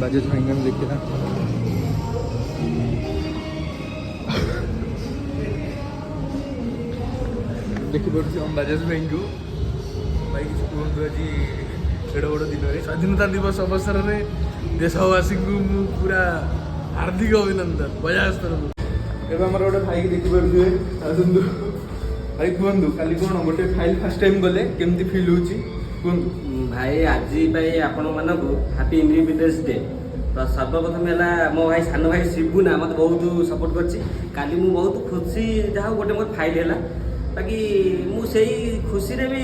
बाजाज भाई देखिए देखिपे हम बाजाज भाई को भाई किसी कहतु आज एड बड़ दिन में स्वाधीनता दिवस अवसर में देशवासी को पूरा हार्दिक अभिनंदन बजाज तरफ एवं आम गोटे भाई की देखिपे आसतु भाई कहतु काली कौन गोटे फाइल फास्ट टाइम गले केमती फिल हो भाई आज आपण मानक हैप्पी इंडिपेंडेंस डे। तो सर्वप्रथम है मो भाई सान भाई शिबुना मत बहुत सपोर्ट कर बहुत खुशी जहाँ गोटे मोर फाइल है बाकी मुझे खुशी रे भी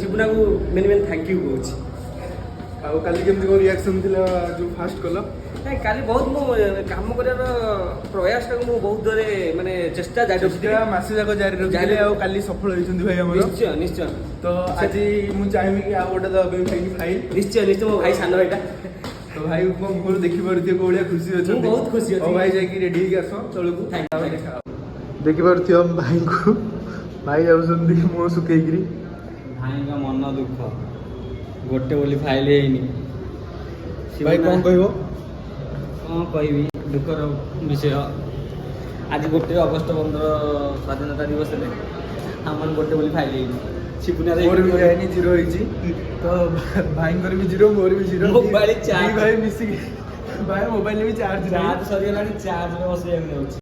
शिबुना को मेन मेन थैंक यू कहूँ। काली केमती को रिएक्शन थिला जो फास्ट कल नहीं काली बहुत मु काम कर प्रयास टाक बहुत दरे माने चेष्टा जारी रखी मासे जाक जारी रखी आ काली सफल होइछन्ती भाई हमर निश्चय निश्चय। तो आज मु चाहेबी कि आ गोटे दबे भाई फाइल निश्चय निश्चय मो भाई सान भाईटा तो भाई को मोर देखि परथि को बढिया खुशी अछि बहुत खुशी अछि भाई जाई कि रेडी के आसो चलकू थैंक देखि परथि हम भाई को भाई जाउछन्ती मो सुकेइकरी भाई का मन दुख गोटे बोली फाइल हेनी भाई कोन कहबो कौन कहबी दुखर विषय आज गोटे अगस्त 15 स्वाधीनता दिवस आम गोटे बोली फाइल शिबुना मोर भी जाइनी जीरो होइची तो भाई भी जीरो मोर भी जीरो मोबाइल चार्ज भाई मिसी भाई मोबाइल भी चार्ज सरी चार्ज में बस